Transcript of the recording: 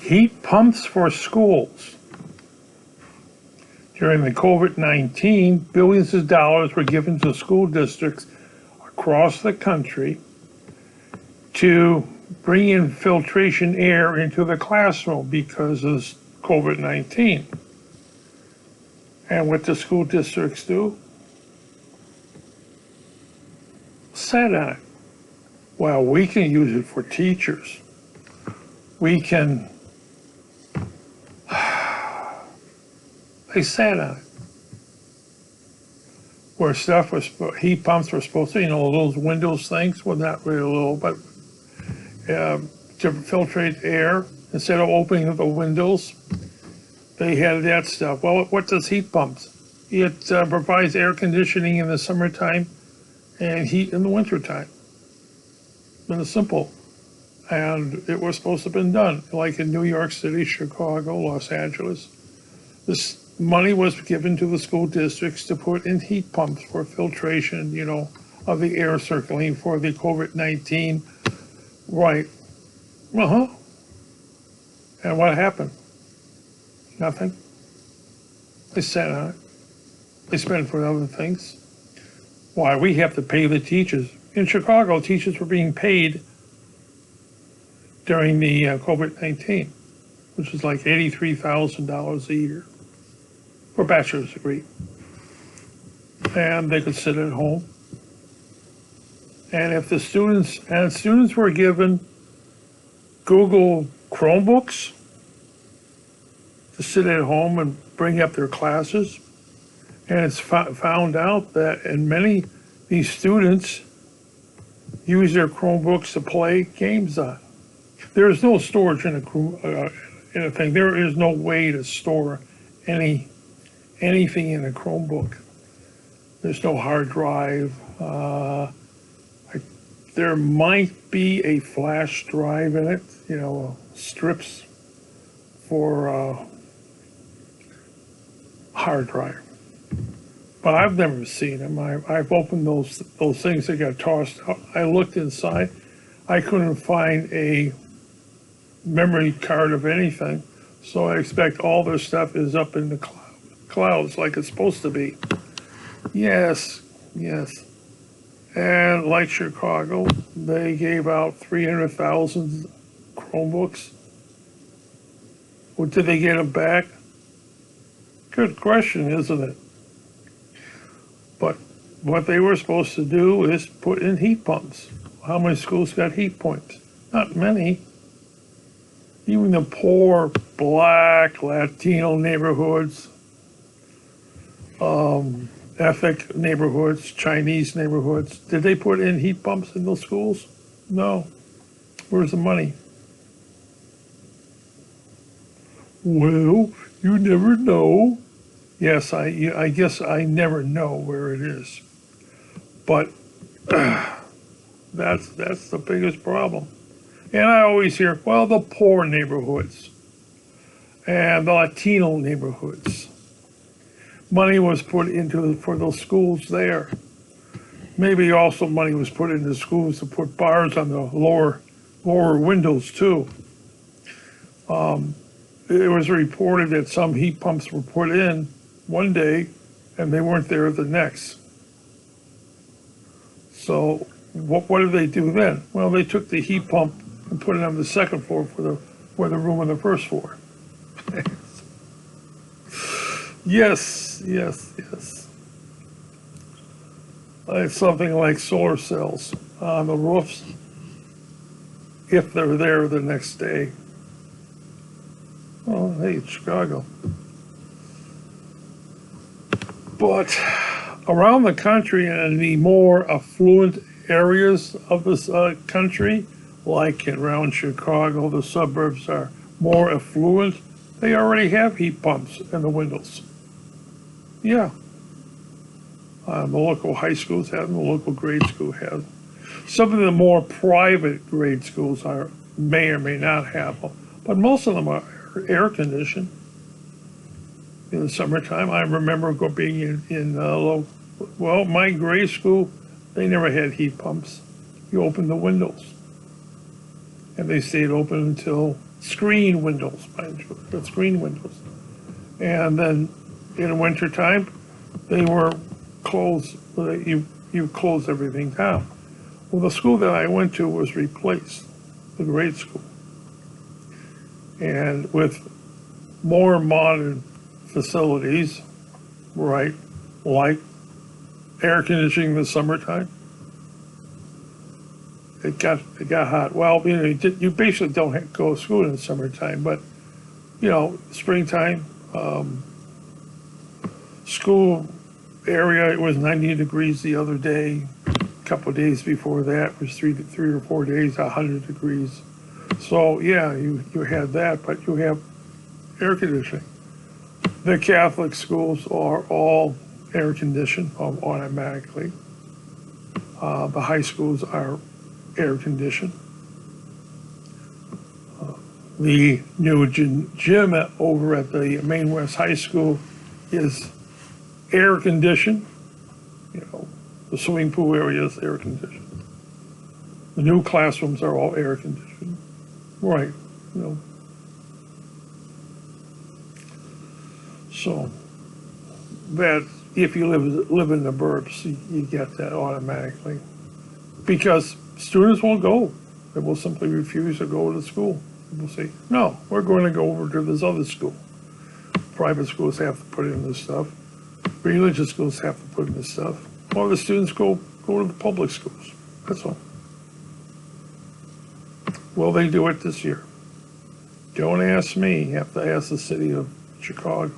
Heat pumps for schools. During the COVID-19, billions of dollars were given to school districts across the country to bring in filtration air into the classroom because of COVID-19. And what the school districts do? Sat on it. Well, we can use it for teachers. We can, they sat on it. Where stuff was, heat pumps were supposed to, those Windows things, well, not really little, but to filtrate air, instead of opening the windows, they had that stuff. Well, what does heat pumps? It provides air conditioning in the summertime and heat in the wintertime. It's simple. And it was supposed to have been done, like in New York City, Chicago, Los Angeles. This money was given to the school districts to put in heat pumps for filtration, of the air circulating for the COVID-19. Right. And what happened? Nothing. They sat on it. They spent it for other things. Why? We have to pay the teachers. In Chicago, teachers were being paid during the COVID-19, which is like $83,000 a year for a bachelor's degree. And they could sit at home. And if the students were given Google Chromebooks to sit at home and bring up their classes, and it's found out that in many, these students use their Chromebooks to play games on. There is no storage in a thing. There is no way to store anything in a Chromebook. There's no hard drive. There might be a flash drive in it, strips for hard drive. But I've never seen them. I've opened those things that got tossed out. I looked inside. I couldn't find a memory card of anything. So I expect all their stuff is up in the clouds like it's supposed to be. Yes. And like Chicago, they gave out 300,000 Chromebooks. Well, did they get them back? Good question, isn't it? But what they were supposed to do is put in heat pumps. How many schools got heat pumps? Not many. Even the poor Black, Latino neighborhoods, ethnic neighborhoods, Chinese neighborhoods, did they put in heat pumps in those schools? No. Where's the money? Well, you never know. Yes, I guess I never know where it is. But that's the biggest problem. And I always hear, well, the poor neighborhoods and the Latino neighborhoods. Money was put for those schools there. Maybe also money was put into schools to put bars on the lower windows too. It was reported that some heat pumps were put in one day and they weren't there the next. So what did they do then? Well, they took the heat pump and put it on the second floor for the room on the first floor. Yes. It's something like solar cells on the roofs, if they're there the next day. Oh, hey, it's Chicago. But around the country and the more affluent areas of this country, like around Chicago, the suburbs are more affluent. They already have heat pumps in the windows. Yeah. The local high schools have them, the local grade school has them. Some of the more private grade schools may or may not have them, but most of them are air conditioned. In the summertime, I remember being in my grade school, they never had heat pumps. You opened the windows. and they stayed open until screen windows, mind you, the screen windows. And then in winter time, they were closed, you closed everything down. Well, the school that I went to was replaced, the grade school. And with more modern facilities, right, like air conditioning in the summertime, it got hot. Well, you basically don't go to school in the summertime, but springtime, school area, it was 90 degrees the other day. A couple of days before that it was 3 or 4 days, 100 degrees. So yeah, you had that, but you have air conditioning. The Catholic schools are all air conditioned automatically. The high schools are air conditioned. The new gym over at the Maine West High School is air conditioned. The swimming pool area is air conditioned. The new classrooms are all air conditioned. Right, So that if you live in the burbs, you get that automatically. Because students won't go. They will simply refuse to go to school. They will say, no, we're going to go over to this other school. Private schools have to put in this stuff. Religious schools have to put in this stuff. Or the students go to the public schools. That's all. Will they do it this year? Don't ask me. You have to ask the city of Chicago.